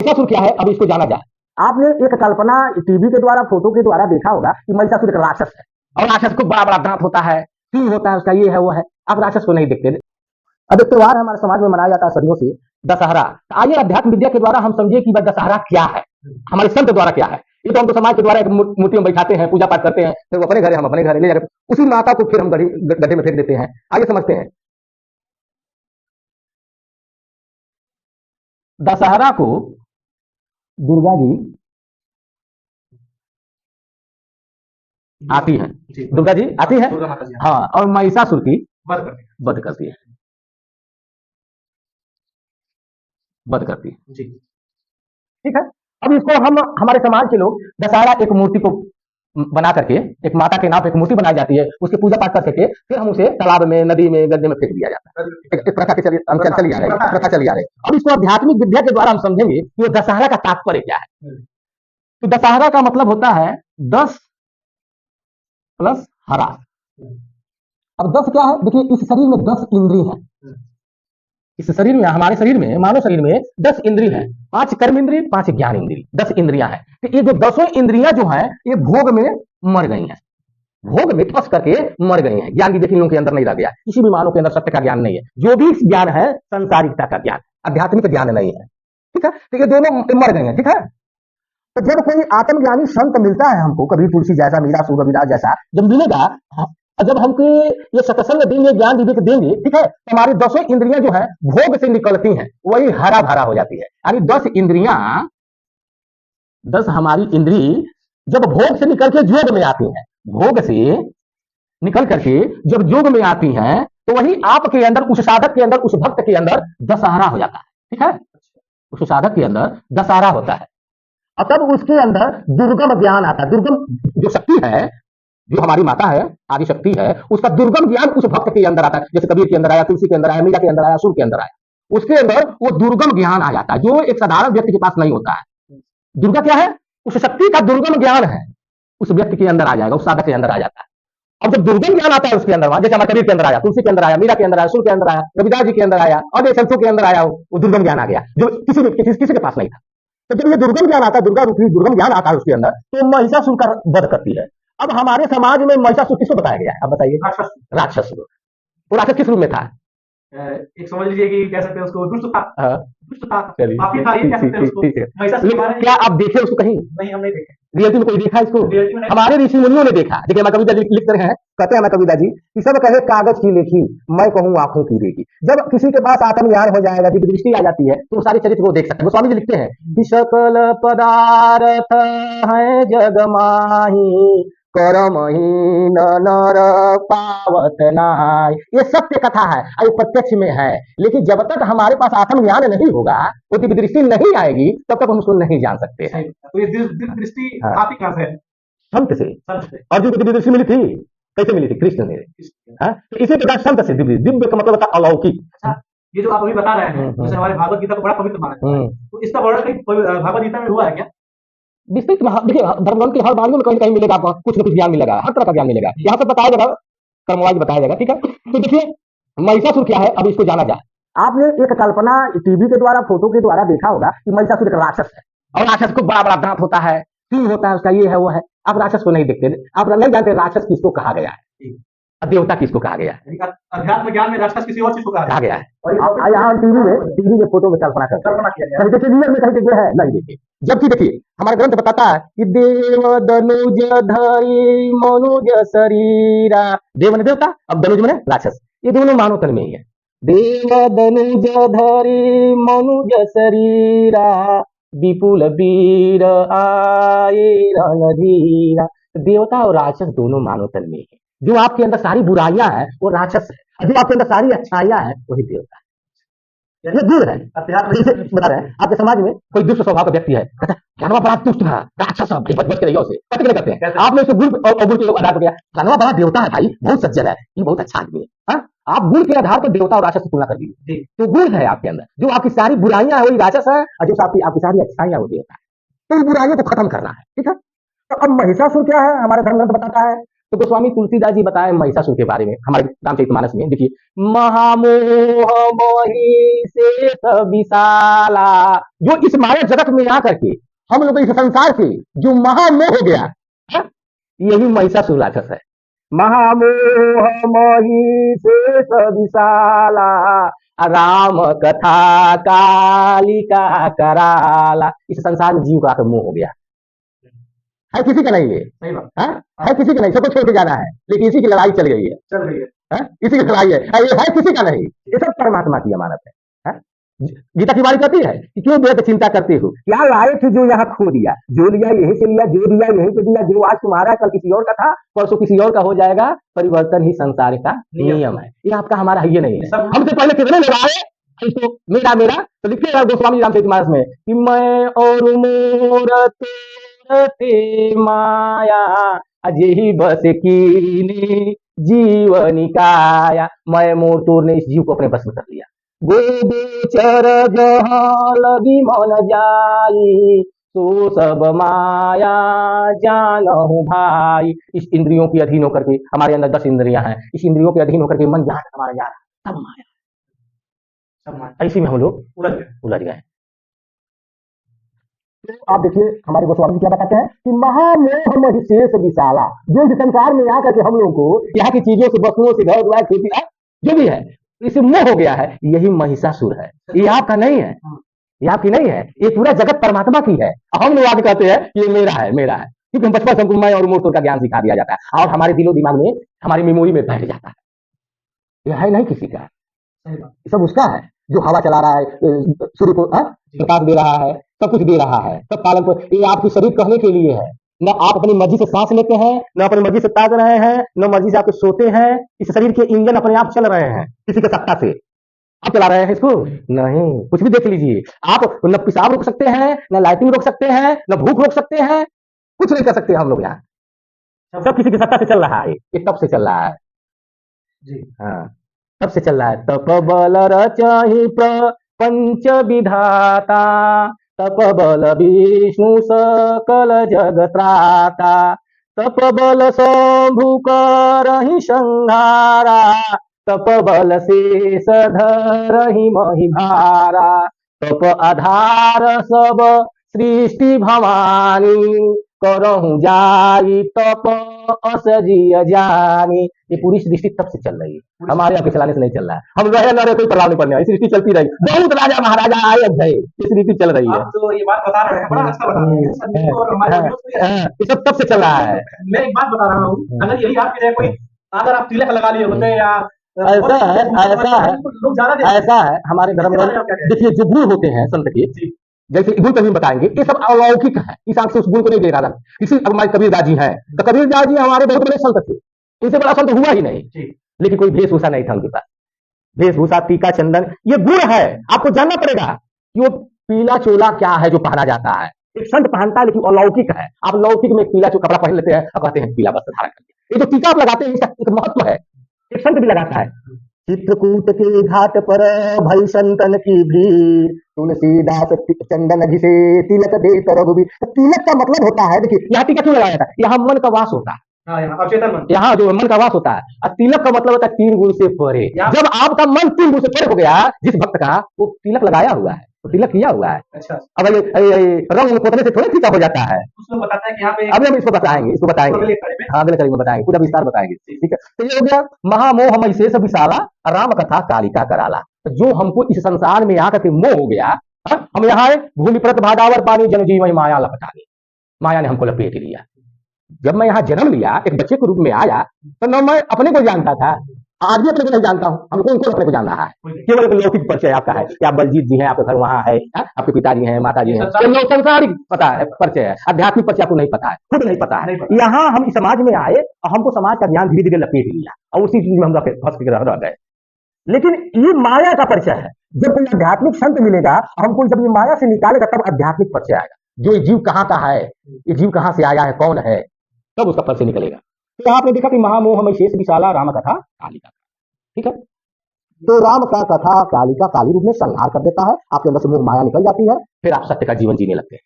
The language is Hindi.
महिषासुर क्या है, अब इसको जाना जाए। आपने एक कल्पना टीवी के द्वारा, फोटो के द्वारा देखा होगा कि महिषासुर एक राक्षस है, और राक्षस को बड़ा बड़ा दांत होता है, सिंह होता है उसका, ये है वो है। आप राक्षस को नहीं देखते। अब एक त्योहार हमारे समाज में मनाया जाता है सदियों से, दशहरा। आइए अध्यात्म विद्या के द्वारा हम समझे कि दशहरा क्या है, हमारे संत द्वारा क्या है। ये तो हम तो समाज के द्वारा एक मूर्ति में बैठाते हैं, पूजा पाठ करते हैं, फिर वो अपने घर, हम अपने घर ले जाकर उसी माता को फिर हम गड्ढे में फेंक देते हैं। आइए समझते हैं। दशहरा को दुर्गा जी आती है, दुर्गा जी आती है, हाँ, और महिषासुर की वध करती है, वध करती है। ठीक है। अब इसको हम, हमारे समाज के लोग दशहरा एक मूर्ति को बना करके, एक माता के नाम पे एक मूर्ति बनाई जाती है, उसकी पूजा पाठ करके फिर हम उसे तालाब में, नदी में, गड्ढे में फेंक दिया जाता है। एक प्रथा के चली आ रही है, प्रथा चली आ रही है। अब इसको आध्यात्मिक विद्या के द्वारा हम समझेंगे कि वो दशहरा का तात्पर्य क्या है। तो दशहरा का मतलब होता है 10 प्लस हरा। अब 10 क्या है, देखिए इस शरीर में 10 इंद्रिय है, इस शरीर में, हमारे शरीर में, मानव शरीर में 10 इंद्रिय है, 5 कर्म इंद्रिय, 5 ज्ञान इंद्रिय, 10 इंद्रियां हैं। तो ये जो 10 इंद्रियां जो है ये भोग में मर गई हैं, भोग में फंस करके मर गई हैं। ज्ञान की देखिए लोगों के अंदर नहीं रह गया, किसी भी मानव के अंदर सत्य का ज्ञान नहीं है। जो भी ज्ञान है संसारिकता का ज्ञान, आध्यात्मिक ज्ञान नहीं है। ठीक है, तो ये दोनों मर गए हैं। ठीक है, तो जब कोई आत्मज्ञानी संत मिलता है हमको, कभी तुलसी जैसा, मीरा, सूर रविदास जैसा जब मिलेगा, जब हमको ये सत्संग देंगे, ज्ञान विवेक देंगे, ठीक है, तो हमारी 10 इंद्रियां जो है भोग से निकलती हैं, वही हरा भरा हो जाती है। यानी 10 इंद्रियां, 10 हमारी इंद्री जब भोग से निकल के योग में आती हैं, भोग से निकल करके जब योग में आती हैं, तो वही आपके अंदर, उस साधक के अंदर, उस भक्त के अंदर दशहरा हो जाता है। ठीक है, उस साधक के अंदर दशहरा होता है, और तब उसके अंदर दुर्गम ज्ञान आता है। दुर्गम जो शक्ति है, जो हमारी माता है, आदि शक्ति है, उसका दुर्गम ज्ञान उस भक्त के अंदर आता है। जैसे कबीर के अंदर आया, तुलसी के अंदर आया, मीरा के अंदर आया, सूर के अंदर आया, उसके अंदर वो दुर्गम ज्ञान आ जाता है, जो एक साधारण व्यक्ति के पास नहीं होता है। दुर्गा क्या है, उस शक्ति का दुर्गम ज्ञान है, उस व्यक्ति के अंदर आ जाएगा, उस साधक के अंदर आ जाता है। अब जब दुर्गम ज्ञान आता है उसके अंदर, जैसे हमारे कबीर के अंदर आया, तुलसी के अंदर आया, मीरा के अंदर आया, सूर के अंदर आया, रविदास जी के अंदर आया, और ये संतों के अंदर आया, वो दुर्गम ज्ञान आ गया, जो किसी के पास नहीं था। तो जब ये दुर्गम ज्ञान आता है, दुर्गा रूपी दुर्गम ज्ञान आता है उसके अंदर, तो महिषासुर का वध करती है। अब हमारे समाज में महिषासुर किसको बताया गया है, अब बताइए। राक्षस। वो राक्षस किस रूप में था? एक समझ लीजिए कि कह सकते हैं उसको दुष्ट था। दुष्ट था, चलिए, पापी था, ये कह सकते हैं उसको। महिषासुर के बारे में क्या आप देखे उसको कहीं? नहीं, हम नहीं देखे। रियलिटी में कोई देखा इसको? रियलिटी में नहीं। हमारे ऋषि मुनियों ने देखा। देखिए मैं कविता लिख रहे हैं, कहते हैं मैं कविता जी कि सब कहे कागज की लेखी, मैं कहूँ आंखों की रेखी। जब किसी के पास आत्मज्ञान हो जाएगा, दिव्य दृष्टि आ जाती है, तो वो सारे चरित्र को देख सकते हैं। स्वामी जी लिखते हैं कि सकल पदार्थ है जग माही, करमहीन नर पावत नाय। ये सत्य कथा है, ये प्रत्यक्ष में है, लेकिन जब तक हमारे पास आत्मज्ञान नहीं होगा, वो दिव्य दृष्टि नहीं आएगी, तब तक हम उसको नहीं जान सकते हैं। तो ये दिव्य दृष्टि आती कहाँ से है? संत से। और जो दिव्य दृष्टि मिली थी, कैसे मिली थी? कृष्ण ने। तो इसी प्रकार संत से दिव्य का मतलब होता है अलौकिक। ये जो आप अभी बता रहे हैं, जैसे हमारे भागवत गीता को बड़ा पवित्र माना जाता है, तो इसका वर्णन कहीं भागवत गीता में हुआ है क्या? विस्तृत देखिए, धर्मग्रंथ की हर वाणी में कहीं कहीं मिलेगा, आपको कुछ न कुछ ज्ञान मिलेगा, हर तरह का ज्ञान मिलेगा। यहाँ पर बताया जाएगा, कर्मवाज बताया जाएगा। ठीक है, तो देखिए महिषासुर क्या है, अब इसको जाना जाए। आपने एक कल्पना टीवी के द्वारा, फोटो के द्वारा देखा होगा कि महिषासुर एक राक्षस है, और राक्षस को बड़ा बड़ा दांत होता है, सिंह होता है उसका, ये है वो है। आप राक्षस को नहीं देखते, आप नहीं जानते राक्षस किसको कहा गया है, देवता किसको कहा गया है। अध्यात्म ज्ञान में राक्षस किसी और चीज को कहा गया है। और यहाँ टीवी में फोटो में कल्पना करते हैं, देखिए रियल में कहीं जगह है नहीं। देखिए जबकि देखिए हमारा ग्रंथ बताता है कि देव दनुज धरी मनुज शरीरा, देव ने देवता, अब दनुज में राक्षस, ये दोनों मानव तन में ही है। देव दनुज धरी मनुज शरीरा, विपुल वीर आए रणधीरा। देवता और राक्षस दोनों मानव तन में है। जो आपके अंदर सारी बुराइयां हैं वो राक्षस है, जो आपके अंदर सारी अच्छाइयां हैं वही देवता है। ये गुण है। जैसे बता रहे हैं, आपके समाज में कोई दुष्ट स्वभाव का व्यक्ति है, कहता है कानवा बड़ा दुष्ट है, राक्षस है, बच के रहिए उसे, पता नहीं करते हैं। आपने उसे गुण और गुण के आधार पर किया, कानवा बड़ा देवता है भाई, बहुत सज्जन है, ये बहुत अच्छा आदमी है। आप गुण के आधार पर देवता और राक्षस की तुलना कर दीजिए, तो गुण है आपके अंदर, जो आपकी सारी बुराइयां है वही राक्षस है, और जो आपकी सारी अच्छाइयां वो देवता है। तो बुराइयों को खत्म करना है। ठीक है, तो अब महिषासुर क्या है, हमारे धर्म ग्रंथ बताता है तो गोस्वामी तुलसीदास जी बताए महिषासुर के बारे में हमारे रामचरितमानस में। देखिए, महामोह मोहि शेष विशाला, जो इस माया जगत में आकर के हम लोग इस संसार से जो महामोह हो गया है, यही महिषासुर राक्षस है। महामोह मोहि शेष विशाला, राम कथा कालिका कराला। इस संसार में जीव का मोह हो गया है, किसी का नहीं है, सही बात है किसी का नहीं, सबको छोड़ के जाना है, लेकिन इसी की लड़ाई चल रही है, इसी की लड़ाई है, ये है किसी का नहीं, ये सब परमात्मा की अमानत है। गीता की बारी कहती है कि क्यों व्यर्थ चिंता करते हो, क्या लाए थे जो यहाँ खो दिया, जो लिया यहीं से लिया, जो दिया यहीं से दिया, जो आज तुम्हारा कल किसी और का था, परसों किसी और का हो जाएगा, परिवर्तन ही संसार का नियम है, ये आपका हमारा है, ये नहीं है। हमसे पहले कितने लोग आए, तो मेरा मेरा तो लिखते गोस्वामी रामचरितमानस में कि मैं और मोर ते माया अजही बस कीने जीव निकाया। मैं मोर तोर ने इस जीव को अपने बस में कर लिया। गोचर जहाँ लगी मन जाई, तो सब माया जानहु भाई। इस इंद्रियों के अधीन होकर के, हमारे अंदर 10 इंद्रियां हैं, इस इंद्रियों के अधीन होकर के मन जहाँ हमारा जा रहा, सब माया, सब माया। इसी में हम लोग उलझ गए। तो आप देखिए हमारे गोस्वामी जी क्या बताते हैं कि महामोह मोहि शेष विशाला, जो इस संसार में आकर के हम लोगों को यहाँ की चीजों से, वस्तुओं से, घर द्वार, खेती जो भी है, इसे मोह हो गया है, यही महिषासुर है। ये आपका नहीं है, ये आपकी नहीं है, ये पूरा जगत परमात्मा की है। हम लोग आगे कहते हैं ये मेरा है, मेरा है, क्योंकि हम बचपन से हमको मैं और मोर का ज्ञान सिखा दिया जाता है और हमारे दिलो दिमाग में, हमारी मेमोरी में बैठ जाता है। यह है नहीं किसी का, सब उसका है, जो हवा चला रहा है, सूर्य को प्रकाश दे रहा है, सब कुछ दे रहा है, सब पालन को, ये आपके शरीर कहने के लिए है। न आप अपनी मर्जी से सांस लेते हैं, न अपनी मर्जी से ताक रहे हैं, न मर्जी से आप सोते हैं। इस शरीर के इंजन अपने आप चल रहे हैं, किसी के सत्ता से आप चला रहे हैं इसको नहीं। कुछ भी देख लीजिए, आप न पेशाब रोक सकते हैं, न लाइटिंग रोक सकते हैं, न भूख रोक सकते हैं, कुछ नहीं कर सकते हम लोग यहाँ, सब किसी की सत्ता से चल रहा है। ये तब से चल रहा है जी, हाँ तब से चल रहा है। तप बल रचहि प्रपंच विधाता, तप बल विष्णु सकल जग त्राता, तप बल शंभु करहि संहारा, तप बल शेष धरहि महि भारा, तप आधार सब सृष्टि भवानी, करहु जाई तप असजिय जानी। ये पूरी सृष्टि तब से चल रही है, हमारे यहाँ के चलाने से नहीं चल रहा है। हम रहे न रहे कोई प्रभाव नहीं पड़ने वाला, सृष्टि चलती रही, बहुत राजा महाराजा आए गए, ये सृष्टि चल रही है। तो ये बात बता रहे हैं, बड़ा अच्छा बता रहे हैं, और हमारे ये सब तब से चल रहा है। मैं एक बात बता रहा हूँ, अगर यही आपके लिए कोई, अगर आप तिलक लगा लिए होते या ऐसा है, ऐसा है हमारे धर्म में। देखिए जो गुण होते हैं संत के, जैसे गुण कभी बताएंगे, ये सब अलौकिक है, इस आंख से उस गुण को नहीं दे रहा था। किसी हमारे कबीरदास जी हैं, तो कबीरदास जी हमारे बहुत बड़े संत थे, इनसे बड़ा संत हुआ ही नहीं, लेकिन कोई वेशभूषा नहीं था उनके पास। वेशभूषा, टीका, चंदन, ये गुण है, आपको जानना पड़ेगा कि वो पीला चोला क्या है जो पहना जाता है। एक संत पहनता है लेकिन अलौकिक है। आप लौकिक में पीला कपड़ा पहन लेते हैं और कहते हैं पीला वस्त्र धारण करके। ये जो टीका आप लगाते हैं इसका एक महत्व है, एक संत भी लगाता है। चित्रकूट के घाट पर भई संतन की भीड़, तुलसीदास चंदन घिसे तिलक दे रघुबीर। तिलक का मतलब होता है, देखिए यहाँ टीका क्यों लगाया था, यहाँ मन का वास होता है, यहाँ जो मन का वास होता है, और तिलक का मतलब होता है 3 गुण से परे। जब आपका मन 3 गुण से परे हो गया, जिस भक्त का, वो तिलक लगाया हुआ है, वो तिलक किया हुआ है। अच्छा, अब रंग पोतने से थोड़ा फीका हो जाता है, उसको बताता है कि यहाँ पे, अभी हम इसको बताएंगे, हाँ अगले कड़ी में बताएंगे, पूरा विस्तार बताएंगे, ठीक है। तो ये हो गया महामोह मई शेष विशाला, राम कथा कालिका कराला। जो हमको इस संसार में आकर के मोह हो गया, हम यहाँ आए, भूमि प्रत भादावर पानी जन जीवन माया लपटानी, माया ने हमको लपेट लिया। जब मैं यहाँ जन्म लिया, एक बच्चे के रूप में आया, तो न मैं अपने को जानता था, आज भी अपने को नहीं जानता हूँ, हमको उनको अपने को जानना है। केवल एक लौकिक परिचय आपका है कि आप बलजीत जी हैं, आपका घर वहाँ है, आपके पिताजी हैं, माता जी हैं, संसारिक पता है, परिचय है। आध्यात्मिक परिचय आपको नहीं पता है, खुद नहीं पता है। यहाँ हम समाज में आए और हमको समाज का ज्ञान धीरे धीरे लपेट लिया और उसी चीज में हम फंस के रह गए। लेकिन ये माया का परिचय है। जब कोई आध्यात्मिक संत मिलेगा, हमको जब ये माया से निकालेगा, तब आध्यात्मिक परिचय आएगा, जो ये जीव कहाँ का है, ये जीव कहाँ से आया है, कौन है, तब उसका परिचय निकलेगा। तो आपने देखा कि महामोह में शेष विशाला राम कथा कालिका, ठीक है। तो राम का कथा कालिका काली रूप में संहार कर देता है, आपके अंदर से मोह माया निकल जाती है, फिर आप सत्य का जीवन जीने लगते हैं।